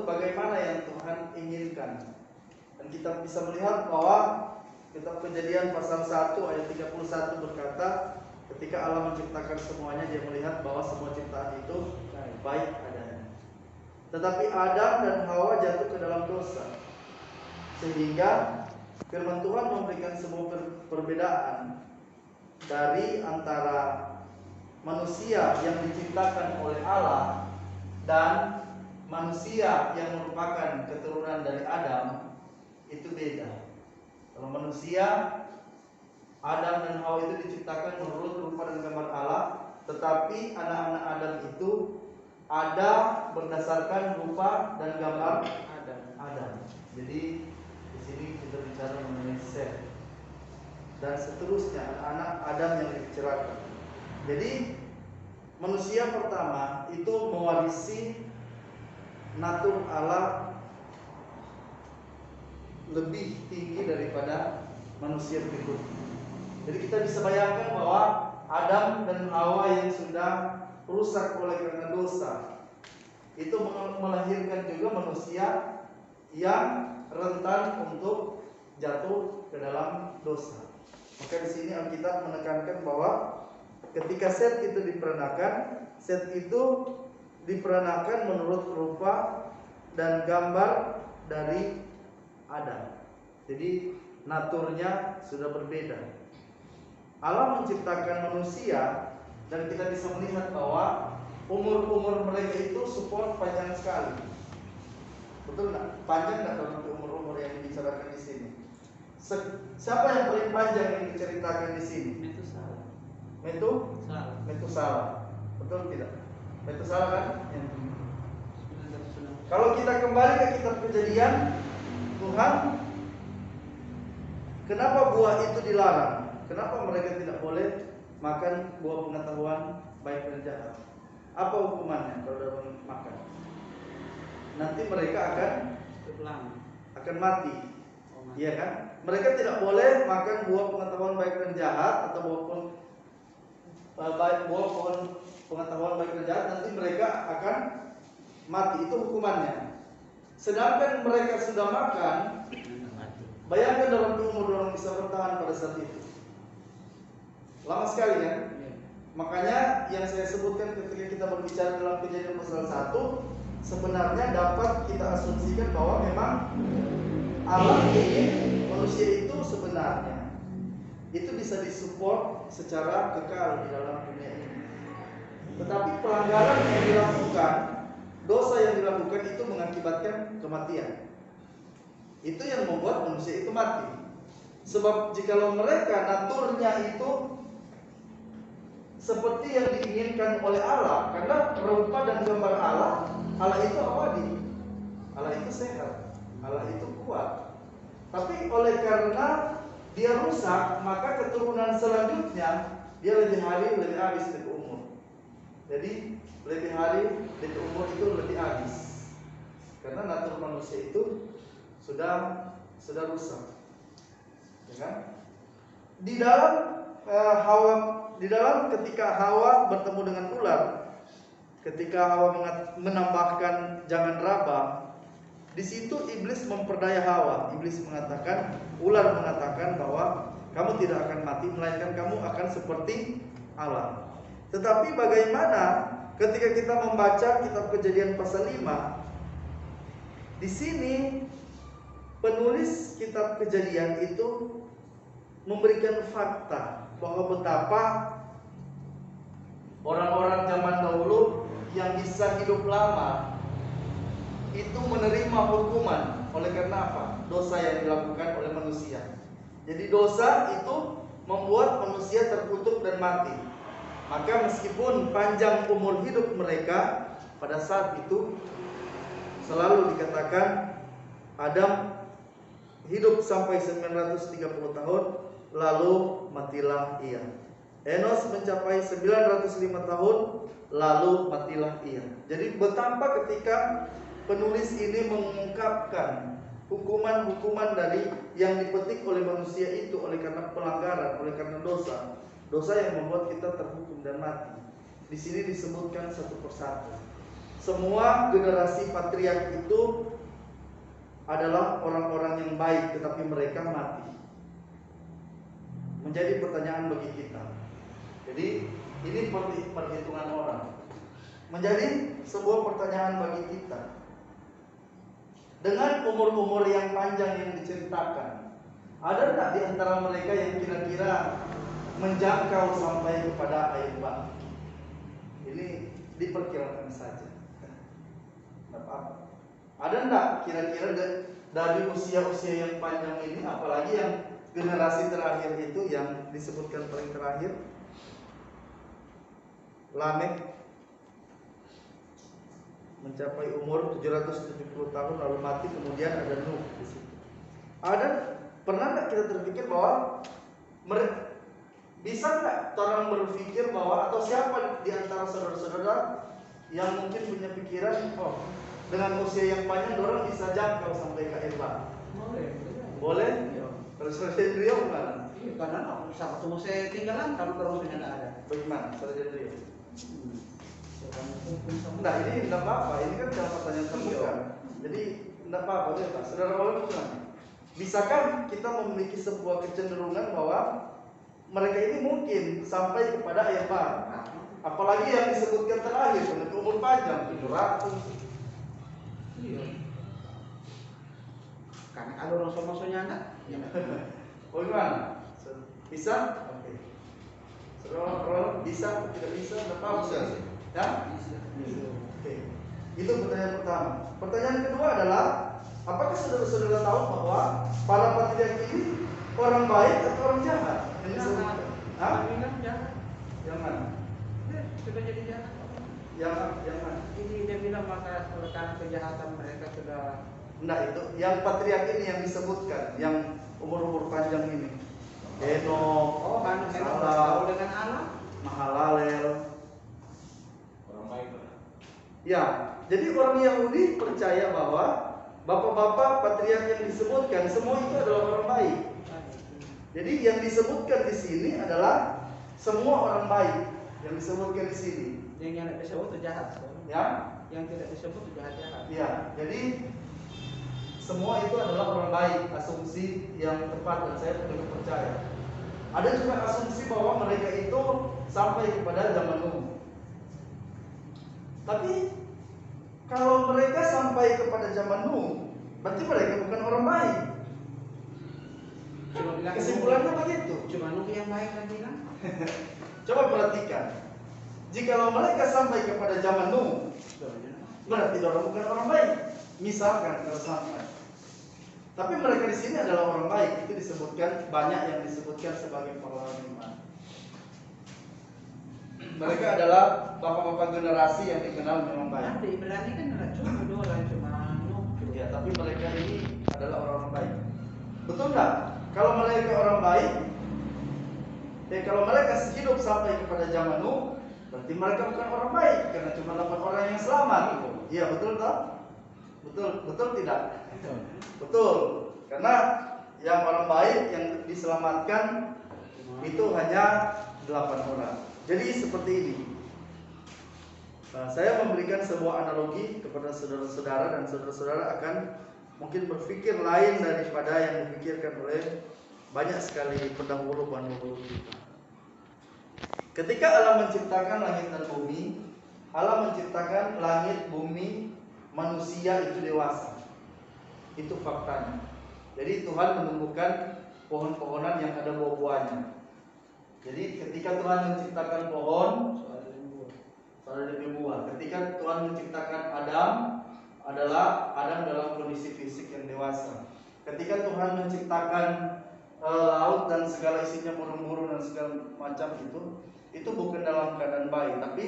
bagaimana yang Tuhan inginkan. Dan kita bisa melihat bahwa kitab Kejadian pasal 1 ayat 31 berkata, ketika Allah menciptakan semuanya, dia melihat bahwa semua ciptaan itu baik adanya. Tetapi Adam dan Hawa jatuh ke dalam dosa, sehingga firman Tuhan memberikan sebuah perbedaan dari antara manusia yang diciptakan oleh Allah dan manusia yang merupakan keturunan dari Adam. Itu beda. Kalau manusia, Adam dan Hawa itu diciptakan menurut rupa dan gambar Allah, tetapi anak-anak Adam itu ada berdasarkan rupa dan gambar Adam. Jadi di sini kita bicara mengenai Seth dan seterusnya, anak-anak Adam yang dibicarakan. Jadi manusia pertama itu mewarisi natur Allah lebih tinggi daripada manusia berikutnya. Jadi kita bisa bayangkan bahwa Adam dan Hawa yang sudah rusak oleh karena dosa itu melahirkan juga manusia yang rentan untuk jatuh ke dalam dosa. Maka di sini Alkitab menekankan bahwa ketika Seth itu diperanakan, Seth itu diperanakan menurut rupa dan gambar dari Adam. Jadi naturnya sudah berbeda. Allah menciptakan manusia dan kita bisa melihat bahwa umur mereka itu support panjang sekali. Betul nggak? Panjang nggak dalam umur yang dibicarakan di sini? Siapa yang paling panjang yang diceritakan di sini? Metusalah. Betul tidak? Metusalah kan? Ya. Kalau kita kembali ke kitab Kejadian, Tuhan, kenapa buah itu dilarang? Kenapa mereka tidak boleh makan buah pengetahuan baik dan jahat? Apa hukumannya kalau dalam makan? Nanti mereka akan mati. Iya kan? Mereka tidak boleh makan buah pengetahuan baik dan jahat atau buah pengetahuan baik dan jahat. Nanti mereka akan mati. Itu hukumannya. Sedangkan mereka sudah makan, bayangkan dalam umur orang bisa bertahan pada saat itu. Lama sekali kan? Makanya yang saya sebutkan ketika kita berbicara dalam Kejadian pasal 1, sebenarnya dapat kita asumsikan bahwa memang Allah ingin manusia itu sebenarnya itu bisa disupport secara kekal di dalam dunia ini. Tetapi pelanggaran yang dilakukan, dosa yang dilakukan itu mengakibatkan kematian. Itu yang membuat manusia itu mati. Sebab jikalau mereka naturnya itu seperti yang diinginkan oleh Allah, karena rupa dan gambar Allah itu abadi, Allah itu sehat, Allah itu kuat. Tapi oleh karena dia rusak, maka keturunan selanjutnya dia lebih hari lebih habis dari umur. Jadi lebih hari dari umur itu lebih habis, karena natur manusia itu sudah rusak, ya kan? Di dalam ketika Hawa bertemu dengan ular, ketika Hawa menambahkan jangan raba, di situ iblis memperdaya Hawa. Iblis mengatakan, ular mengatakan bahwa kamu tidak akan mati, melainkan kamu akan seperti Allah. Tetapi bagaimana ketika kita membaca kitab Kejadian pasal 5, di sini penulis kitab Kejadian itu memberikan fakta bahwa betapa orang-orang zaman dahulu yang bisa hidup lama itu menerima hukuman oleh karena apa? Dosa yang dilakukan oleh manusia. Jadi dosa itu membuat manusia terkutuk dan mati. Maka meskipun panjang umur hidup mereka, pada saat itu selalu dikatakan Adam hidup sampai 930 tahun, lalu matilah ia. Enos mencapai 905 tahun, lalu matilah ia. Jadi betapa ketika penulis ini mengungkapkan hukuman-hukuman dari yang dipetik oleh manusia itu oleh karena pelanggaran, oleh karena dosa yang membuat kita terhukum dan mati. Di sini disebutkan satu persatu. semua generasi patriark itu adalah orang-orang yang baik, tetapi mereka mati. Menjadi pertanyaan bagi kita. Jadi ini perhitungan orang. Menjadi sebuah pertanyaan bagi kita. Dengan umur-umur yang panjang yang diceritakan, ada tak di antara mereka yang kira-kira menjangkau sampai kepada air bah? Ini diperkirakan saja. Tidak apa-apa. Ada enggak kira-kira dari usia-usia yang panjang ini, apalagi yang generasi terakhir itu yang disebutkan paling terakhir, Lamek mencapai umur 770 tahun lalu mati, kemudian ada Nuh di situ. Pernah enggak kita terpikir bahwa bisa enggak orang berpikir bahwa, atau siapa di antara saudara-saudara yang mungkin punya pikiran, oh, dengan usia yang panjang orang bisa jangkau sampai ke Eva? Boleh? Kalau Saudara Rio gimana? Iya, karena sama semua saya tinggalan kalau terusnya tidak ada. Bagaimana Saudara Rio? Nah, ini tidak apa-apa, ini kan dalam pertanyaan terbuka. Jadi tidak apa-apa deh Pak. Saudara Oleh gimana? Bisakah kita memiliki sebuah kecenderungan bahwa mereka ini mungkin sampai kepada Eva? Apalagi yang disebutkan terakhir, dengan umur panjang 700. Iya. Karena kalau rasul-rasulnya anak, ya. Oh gimana? Bisa? Oke. Saudara bisa? Tidak bisa? Tidak tahu. Bisa sih. Ya? Bisa. Oke. Itu pertanyaan pertama. Pertanyaan kedua adalah, apakah saudara-saudara tahu bahwa para patriark ini orang baik atau orang jahat? Yang disebutkan. Hah? Bilang jahat. Yang mana? Ya, sudah jadi jahat. Yang mana? Ini dia bilang maka karena kejahatan mereka sudah. Enggak, itu yang patriark ini yang disebutkan, yang umur-umur panjang ini. Henok, Oh, karena mereka Salah, tahu dengan Allah. Mahalalel. Orang baik. Ya, jadi orang Yahudi percaya bahwa bapak-bapak patriark yang disebutkan semua itu adalah orang baik. Jadi yang disebutkan di sini adalah semua orang baik yang disebutkan di sini. Yang tidak disebut itu jahat. Ya, Yang tidak disebut itu jahat-jahat. ya. Jadi semua itu adalah orang baik, asumsi yang tepat dan saya juga percaya. Ada juga asumsi bahwa mereka itu sampai kepada zaman Nuh. Tapi kalau mereka sampai kepada zaman Nuh, berarti mereka bukan orang baik. Cuma bilang Kesimpulannya begitu. Cuma Nuh yang baik kan bilang. Coba perhatikan. Jikalau mereka sampai kepada zaman Nuh, berarti orang bukan orang baik. Misalkan kalau sampai. Tapi mereka di sini adalah orang baik. Itu disebutkan, banyak yang disebutkan sebagai pahlawan iman. Mereka adalah bapak-bapak generasi yang dikenal memang baik. Di Ibrani kan ada cuma dua orang cuma Nuh. Ya, tapi mereka ini adalah orang baik. Betul nggak? Kalau mereka orang baik, kalau mereka hidup sampai kepada zaman Nuh, berarti mereka bukan orang baik karena cuma 8 orang yang selamat. Iya, betul tak? Betul tidak? Betul. Karena yang orang baik yang diselamatkan itu hanya 8 orang. Jadi seperti ini. Nah, saya memberikan sebuah analogi kepada saudara-saudara dan saudara-saudara akan mungkin berpikir lain daripada yang dipikirkan oleh banyak sekali pendahulu kita. Ketika Allah menciptakan langit dan bumi, Allah menciptakan langit, bumi, manusia itu dewasa. Itu faktanya. Jadi Tuhan menumbuhkan pohon-pohonan yang ada buah-buahnya. Jadi ketika Tuhan menciptakan pohon, soalnya demi buah. Ketika Tuhan menciptakan Adam, adalah Adam dalam kondisi fisik yang dewasa. Ketika Tuhan menciptakan laut dan segala isinya, burung-burung dan segala macam itu bukan dalam keadaan bayi, tapi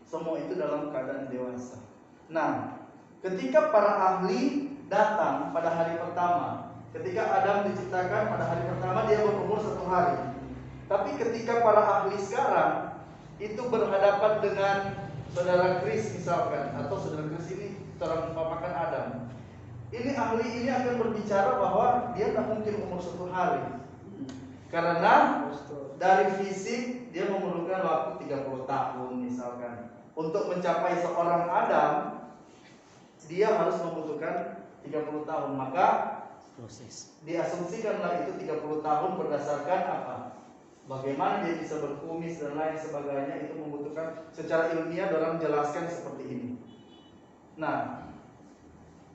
semua itu dalam keadaan dewasa. Nah, ketika para ahli datang pada hari pertama, ketika Adam diciptakan pada hari pertama dia berumur 1 hari. Tapi ketika para ahli sekarang itu berhadapan dengan saudara Kris misalkan, atau saudara Kris ini seorang merupakan Adam. Ini ahli ini akan berbicara bahwa dia tak mungkin umur 1 hari. Karena dari fisik dia memerlukan waktu 30 tahun misalkan. untuk mencapai seorang Adam, dia harus membutuhkan 30 tahun. Maka proses. diasumsikanlah itu 30 tahun berdasarkan apa? Bagaimana dia bisa berkumis dan lain sebagainya, itu membutuhkan secara ilmiah orang jelaskan seperti ini. Nah,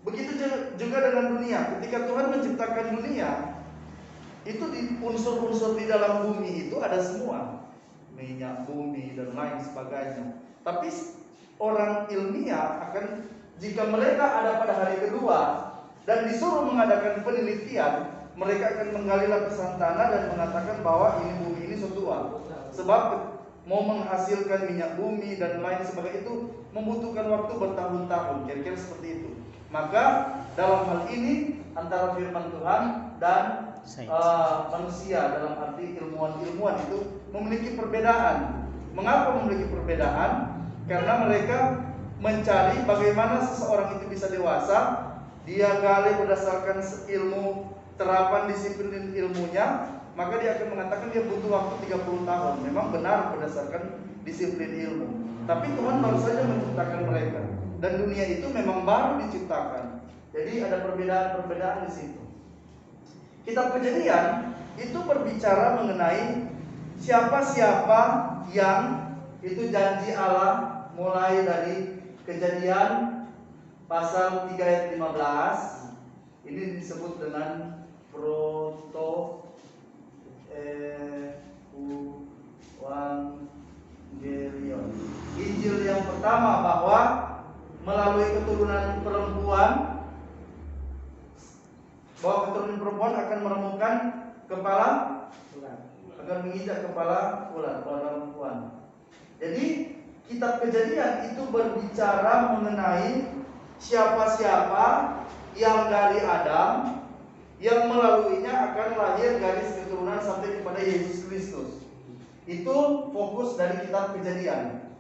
begitu juga dengan dunia. Ketika Tuhan menciptakan dunia, itu di unsur-unsur di dalam bumi itu ada semua, minyak bumi dan lain sebagainya. Tapi orang ilmiah akan, jika mereka ada pada hari kedua dan disuruh mengadakan penelitian, mereka akan menggali lapisan tanah dan mengatakan bahwa ini bumi ini setua. Sebab mau menghasilkan minyak bumi dan lain sebagainya itu membutuhkan waktu bertahun-tahun, kira-kira seperti itu. Maka dalam hal ini antara firman Tuhan dan manusia, dalam arti ilmuwan-ilmuwan itu memiliki perbedaan. Mengapa memiliki perbedaan? Karena mereka mencari bagaimana seseorang itu bisa dewasa. Dia gali berdasarkan ilmu, terapan disiplin ilmunya, maka dia akan mengatakan dia butuh waktu 30 tahun. Memang benar berdasarkan disiplin ilmu. Tapi Tuhan baru saja menciptakan mereka, dan dunia itu memang baru diciptakan. Jadi ada perbedaan-perbedaan di situ. Kitab Kejadian itu berbicara mengenai siapa-siapa yang itu janji Allah, mulai dari Kejadian pasal 3 ayat 15. Ini disebut dengan proto-evangelion. Injil yang pertama, bahwa melalui keturunan perempuan, bahwa keturunan perempuan akan menemukan kepala ular, akan menginjak kepala ular, perempuan. Jadi kitab Kejadian itu berbicara mengenai siapa-siapa yang dari Adam, yang melaluinya akan lahir garis keturunan sampai kepada Yesus Kristus. Itu fokus dari kitab Kejadian.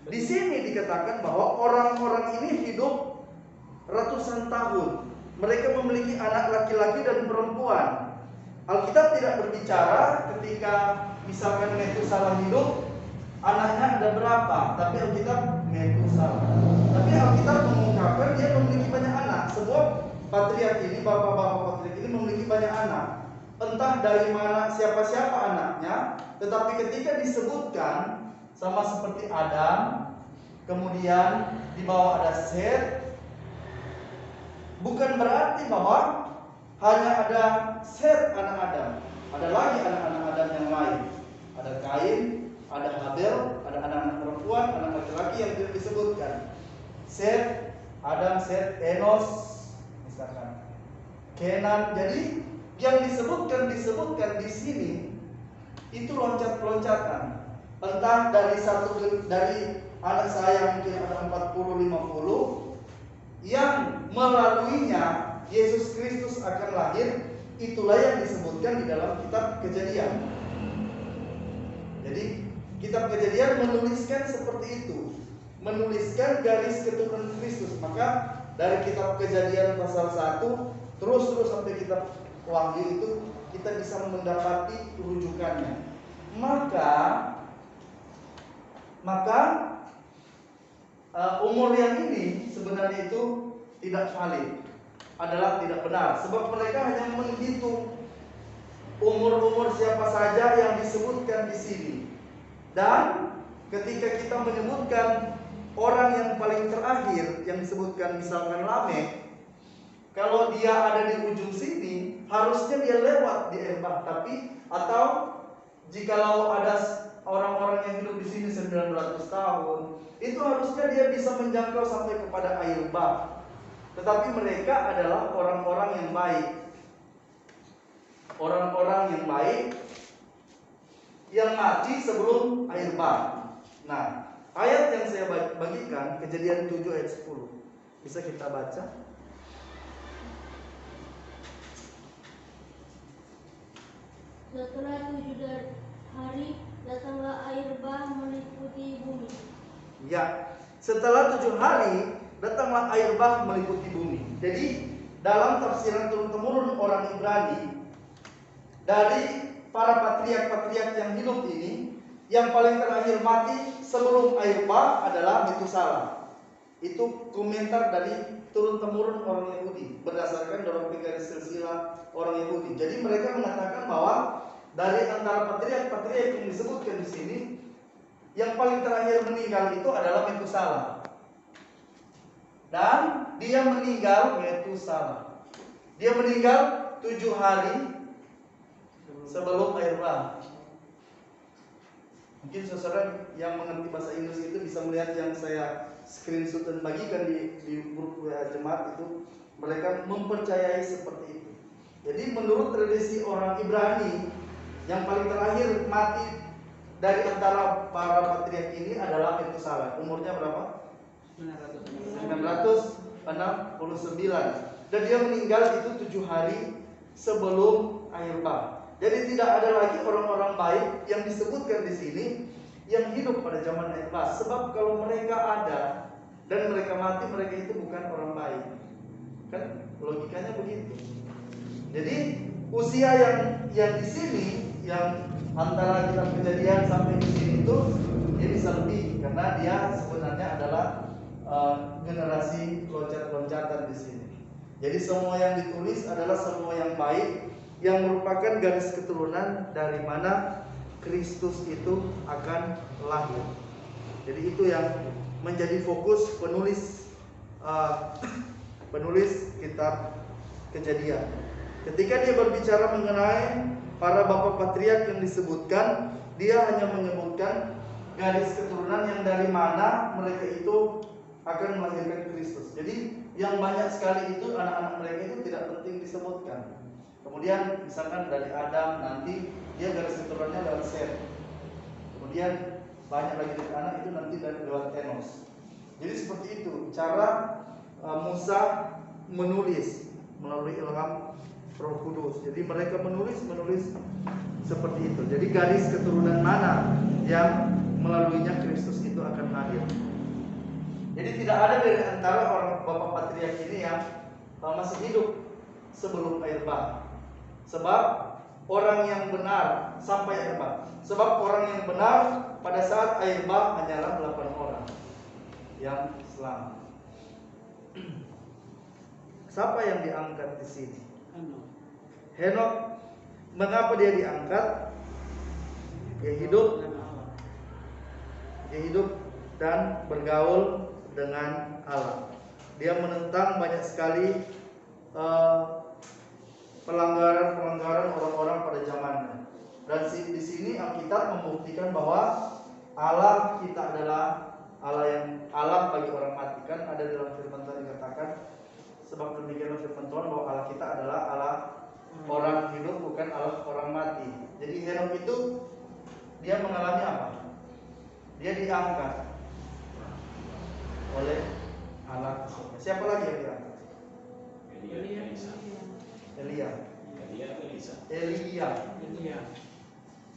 Di sini dikatakan bahwa orang-orang ini hidup ratusan tahun. Mereka memiliki anak laki-laki dan perempuan. Alkitab tidak berbicara ketika misalkan Metusalah hidup, anaknya ada berapa, tapi Alkitab Metusalah. Tapi Alkitab mengungkapkan dia memiliki banyak anak. Semua patriark ini, bapak-bapak patriark ini memiliki banyak anak. Entah dari mana, siapa-siapa anaknya, tetapi ketika disebutkan sama seperti Adam, kemudian di bawah ada Set, bukan berarti bahwa hanya ada Set anak Adam. Ada lagi anak-anak Adam yang lain. Ada Kain, ada Habel, ada anak-anak perempuan, anak laki-laki yang tidak disebutkan. Set, Adam, Set, Enos, misalkan Kenan. Jadi yang disebutkan di sini itu loncat-loncatan. Entah dari anak saya mungkin ada 40-50 yang melaluinya Yesus Kristus akan lahir. Itulah yang disebutkan di dalam kitab Kejadian. Jadi kitab Kejadian menuliskan seperti itu, menuliskan garis keturunan Kristus. Maka dari kitab Kejadian pasal 1 terus sampai kitab Wahyu itu kita bisa mendapati rujukannya. Maka umur yang ini sebenarnya itu tidak valid, adalah tidak benar, sebab mereka hanya menghitung umur-umur siapa saja yang disebutkan di sini. Dan ketika kita menyebutkan orang yang paling terakhir yang disebutkan, misalkan Lamek, kalau dia ada di ujung sini, harusnya dia lewat di Erbah. Tapi atau jikalau ada orang-orang yang hidup di sini 900 tahun, itu harusnya dia bisa menjangkau sampai kepada air bah. Tetapi mereka adalah orang-orang yang baik. Orang-orang yang baik yang mati sebelum air bah. Nah, ayat yang saya bagikan Kejadian 7 ayat 10. Bisa kita baca? Setelah 7 hari datanglah air bah meliputi bumi. Ya, setelah 7 hari datanglah air bah meliputi bumi. Jadi dalam tafsiran turun-temurun orang Ibrani, dari para patriark-patriark yang hidup ini, yang paling terakhir mati sebelum air bah adalah Metusala. Itu komentar dari turun-temurun orang Yahudi berdasarkan dalam garis silsilah orang Yahudi. Jadi mereka mengatakan bahwa dari antara patriark yang disebutkan di sini, yang paling terakhir meninggal itu adalah Metusala. Dan dia meninggal Metusala. Dia meninggal 7 hari sebelum air bah. Mungkin saudara yang mengerti bahasa Inggris itu bisa melihat yang saya screenshot dan bagikan di grup WA jemaat itu. Mereka mempercayai seperti itu. Jadi menurut tradisi orang Ibrani, yang paling terakhir mati dari antara para patriark ini adalah Metusala. Umurnya berapa? 969. Dan dia meninggal itu 7 hari sebelum air bah. Jadi tidak ada lagi orang-orang baik yang disebutkan di sini yang hidup pada zaman air bah. Sebab kalau mereka ada dan mereka mati, mereka itu bukan orang baik. Kan logikanya begitu. Jadi usia yang di sini, yang antara kitab Kejadian sampai di sini itu dia bisa lebih karena dia sebenarnya adalah generasi loncat-loncatan di sini. Jadi semua yang ditulis adalah semua yang baik, yang merupakan garis keturunan dari mana Kristus itu akan lahir. Jadi itu yang menjadi fokus penulis kitab Kejadian. Ketika dia berbicara mengenai para bapak patriark yang disebutkan, dia hanya menyebutkan garis keturunan yang dari mana mereka itu akan melahirkan Kristus. Jadi yang banyak sekali itu anak-anak mereka itu tidak penting disebutkan. Kemudian misalkan dari Adam, nanti dia garis keturunannya lewat Set. Kemudian banyak lagi dari anak itu nanti dari lewat Enos. Jadi seperti itu cara Musa menulis melalui ilham Roh Kudus. Jadi mereka menulis seperti itu. Jadi garis keturunan mana yang melaluinya Kristus itu akan hadir. Jadi tidak ada dari antara orang bapak patriark ini yang masih hidup sebelum air bah. Sebab orang yang benar sampai air bah. Sebab orang yang benar pada saat air bah hanyalah 8 orang yang selamat. Siapa yang diangkat di sini? Henok. Mengapa dia diangkat? Dia hidup dan bergaul dengan Allah. Dia menentang banyak sekali pelanggaran orang-orang pada zamannya. Dan di sini Alkitab membuktikan bahwa Allah kita adalah Allah bagi orang mati. Kan ada dalam firman Tuhan dikatakan, sebab demikianlah firman Tuhan bahwa Allah kita adalah Allah orang hidup, bukan Allah orang mati. Jadi Henok itu dia mengalami apa? Dia diangkat oleh Allah. Siapa lagi yang diangkat? Elia.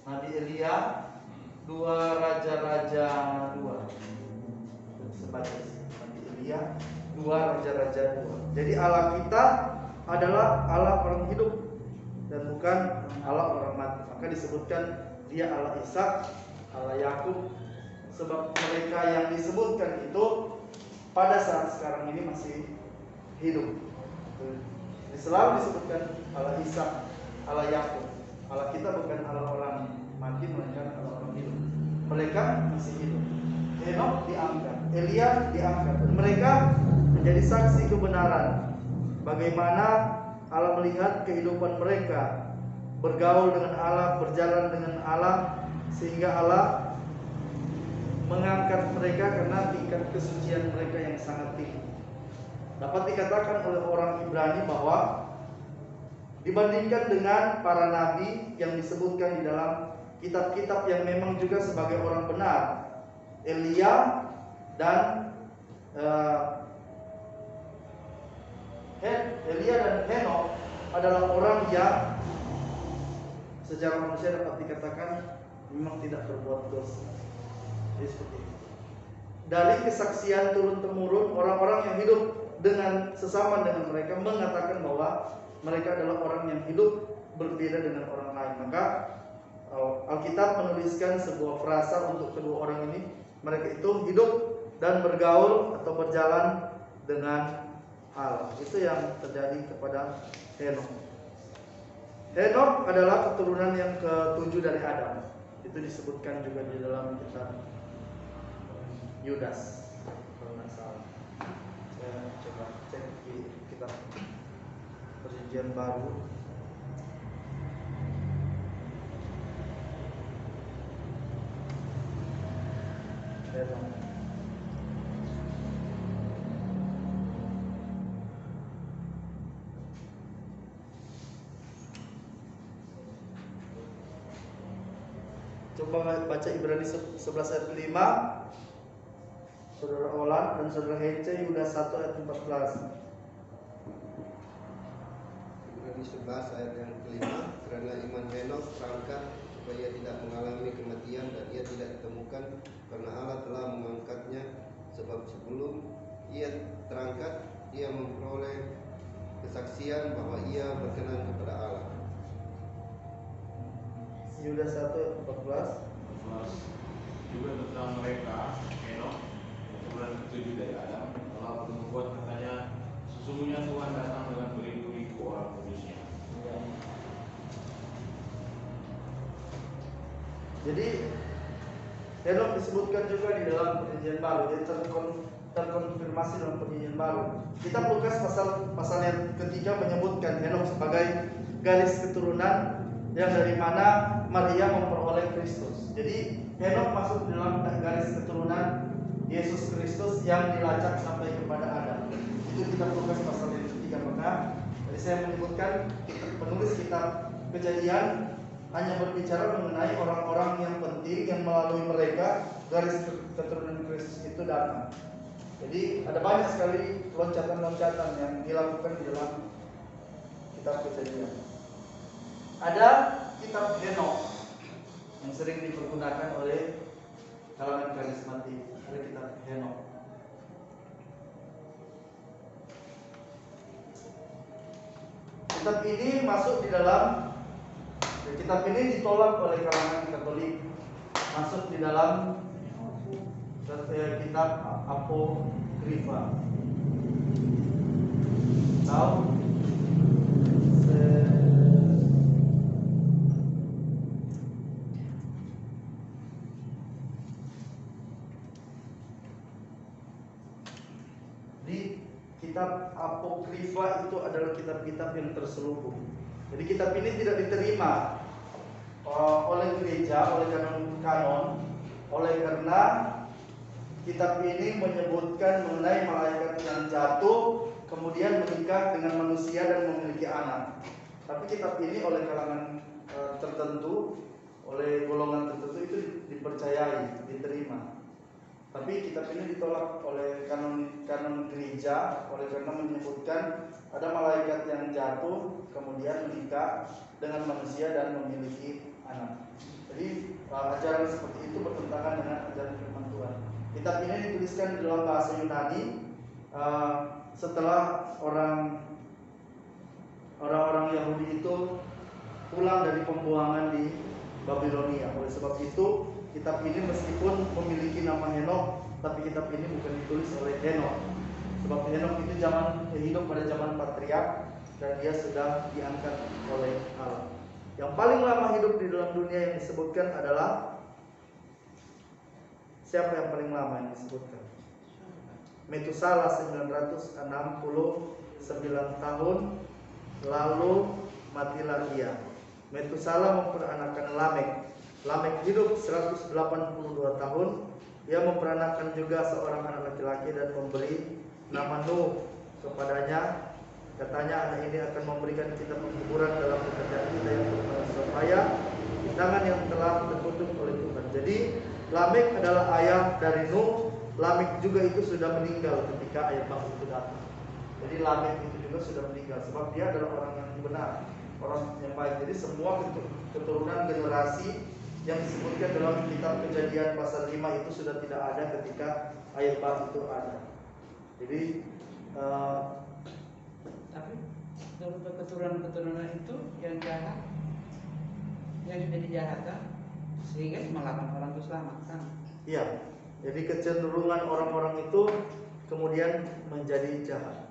Nabi Elia, 2 Raja-Raja 2. Sebatas Nabi Elia, 2 Raja-Raja 2. Jadi Allah kita adalah Allah orang hidup dan bukan Allah orang mati. Maka disebutkan dia Allah Ishak, Allah Yakub. Sebab mereka yang disebutkan itu pada saat sekarang ini masih hidup. Selalu disebutkan Allah Ishak, Allah Yakub. Allah kita bukan Allah orang mati, melainkan Allah orang hidup. Mereka masih hidup. Henok diangkat, Elia diangkat, dan mereka menjadi saksi kebenaran bagaimana Allah melihat kehidupan mereka, bergaul dengan Allah, berjalan dengan Allah, sehingga Allah mengangkat mereka karena tingkat kesucian mereka yang sangat tinggi. Dapat dikatakan oleh orang Ibrani bahwa dibandingkan dengan para nabi yang disebutkan di dalam kitab-kitab yang memang juga sebagai orang benar, Elia dan Henok adalah orang yang secara manusia dapat dikatakan memang tidak berbuat dosa. Jadi seperti itu. Dari kesaksian turun-temurun, orang-orang yang hidup dengan sesama dengan mereka mengatakan bahwa mereka adalah orang yang hidup berbeda dengan orang lain. Maka Alkitab menuliskan sebuah frasa untuk kedua orang ini. Mereka itu hidup dan bergaul atau berjalan dengan Allah. Itu yang terjadi kepada Henokh. Henokh adalah keturunan yang ketujuh dari Adam. Itu disebutkan juga di dalam kitab Yudas. Kalau nggak salah. Saya coba cek di kitab Perjanjian Baru. Henokh. Coba baca Ibrani 11 ayat 5. Saudara Olan dan Saudara Hece, Yudas 1 ayat 14. Ibrani 11 ayat yang kelima. Karena iman Henokh terangkat supaya ia tidak mengalami kematian dan ia tidak ditemukan karena Allah telah mengangkatnya, sebab sebelum ia terangkat ia memperoleh kesaksian bahwa ia berkenan kepada Allah. Yudas 1 ayat 14. Juga tentang mereka, Henokh, keturunan ketujuh dari Adam, telah bernubuat katanya, sesungguhnya Tuhan datang dengan beribu-ribu orang kudusnya. Jadi Henokh disebutkan juga di dalam Perjanjian Baru. Jadi terkonfirmasi dalam Perjanjian Baru. Kitab Lukas pasal yang ketiga menyebutkan Henokh sebagai garis keturunan yang dari mana Maria memperoleh Kristus. Jadi Henokh masuk dalam garis keturunan Yesus Kristus yang dilacak sampai kepada Adam. Itu kitab Lukas pasal yang ketiga. Maka tadi saya menyebutkan penulis kitab Kejadian hanya berbicara mengenai orang-orang yang penting yang melalui mereka garis keturunan Kristus itu datang. Jadi ada banyak sekali loncatan-loncatan yang dilakukan di dalam kitab Kejadian. Ada kitab Henokh yang sering dipergunakan oleh kalangan karismatik. Ada kitab Henokh. Kitab ini masuk di dalam, kitab ini ditolak oleh kalangan Katolik, masuk di dalam kitab Apokrifa. Tahu? Di kitab Apokrifa itu adalah kitab-kitab yang terselubung. Jadi kitab ini tidak diterima oleh gereja, oleh kanon, oleh karena kitab ini menyebutkan mengenai malaikat yang jatuh kemudian menikah dengan manusia dan memiliki anak. Tapi kitab ini oleh kalangan tertentu, oleh golongan tertentu itu dipercayai, diterima. Tapi kitab ini ditolak oleh kanon gereja oleh karena menyebutkan ada malaikat yang jatuh kemudian menikah dengan manusia dan memiliki anak. Jadi ajaran seperti itu bertentangan dengan ajaran firman Tuhan. Kitab ini dituliskan di dalam bahasa Yunani setelah orang-orang Yahudi itu pulang dari pembuangan di Babilonia. Oleh sebab itu kitab ini meskipun memiliki nama Henokh, tapi kitab ini bukan ditulis oleh Henokh. Sebab Henokh itu hidup pada zaman patriark dan dia sudah diangkat oleh Allah. Yang paling lama hidup di dalam dunia yang disebutkan adalah siapa yang paling lama yang disebutkan? Metusala 969 tahun lalu matilah ia. Metusala memperanakan Lamek. Lamek hidup 182 tahun. Ia memperanakan juga seorang anak laki-laki dan memberi nama Nuh kepadanya. Katanya anak ini akan memberikan kita penghiburan dalam pekerjaan kita yang bermanfaat supaya di tangan yang telah terkutuk oleh Tuhan. Jadi Lamek adalah ayah dari Nuh. Lamek juga itu sudah meninggal ketika ayat bah itu datang. Jadi Lamek itu juga sudah meninggal sebab dia adalah orang yang benar, orang yang baik. Jadi semua keturunan generasi yang disebutkan dalam kitab Kejadian pasal 5 itu sudah tidak ada ketika ayat bah itu ada. Jadi tapi untuk keturunan-keturunan itu yang jahat yang sudah dijahatkan sehingga cuma 8 orang itu selamat kan? Iya. Jadi kecenderungan orang-orang itu kemudian menjadi jahat.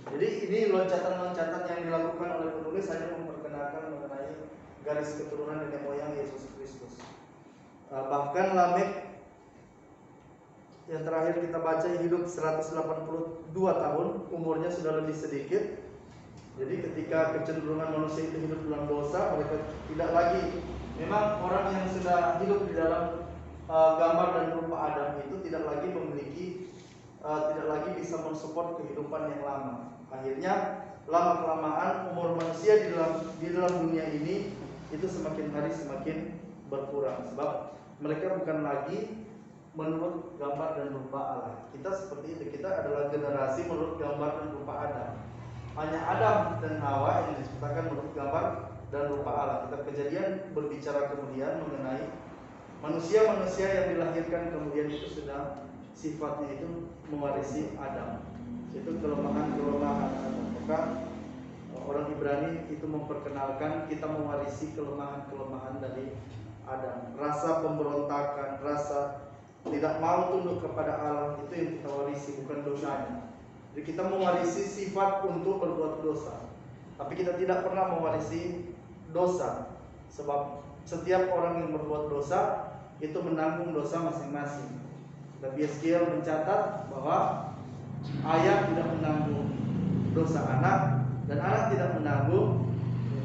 Jadi ini loncatan-loncatan yang dilakukan oleh penulis hanya memperkenalkan mengenai garis keturunan nenek moyang Yesus Kristus. Bahkan Lamek yang terakhir kita baca hidup 182 tahun, umurnya sudah lebih sedikit. Jadi ketika kecenderungan manusia itu hidup dalam dosa, mereka tidak lagi, memang orang yang sudah hidup di dalam gambar dan rupa Adam itu tidak lagi memiliki, tidak lagi bisa mensupport kehidupan yang lama. Akhirnya lama-kelamaan umur manusia di dalam dunia ini itu semakin hari semakin berkurang, sebab mereka bukan lagi menurut gambar dan rupa Allah. Kita seperti itu, kita adalah generasi menurut gambar dan rupa Adam. Hanya Adam dan Hawa yang diciptakan menurut gambar dan rupa Allah. Kitab Kejadian berbicara kemudian mengenai manusia-manusia yang dilahirkan kemudian itu sudah sifatnya itu mewarisi Adam. Itu kelemahan-kelemahan Adam. Maka orang Ibrani itu memperkenalkan kita mewarisi kelemahan-kelemahan dari Adam. Rasa pemberontakan, rasa tidak mau tunduk kepada Allah itu yang kita warisi, bukan dosanya. Jadi kita mewarisi sifat untuk berbuat dosa, tapi kita tidak pernah mewarisi dosa. Sebab setiap orang yang berbuat dosa itu menanggung dosa masing-masing. Dan Yeskiel mencatat bahwa ayah tidak menanggung dosa anak dan anak tidak menanggung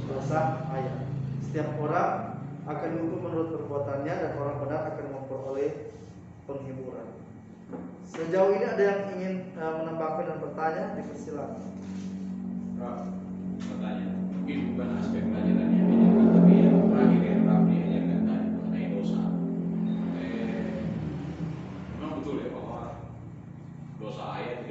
dosa ayah. Setiap orang akan dihukum menurut perbuatannya dan orang benar akan memperoleh penghiburan. Sejauh ini ada yang ingin menambahkan dan bertanya, dipersilakan. Pertanyaan, mungkin bukan aspek pelajarannya ini, tapi yang terakhir yang Rafli ajarkan tadi mengenai dosa. Memang betul ya bahwa dosa ayat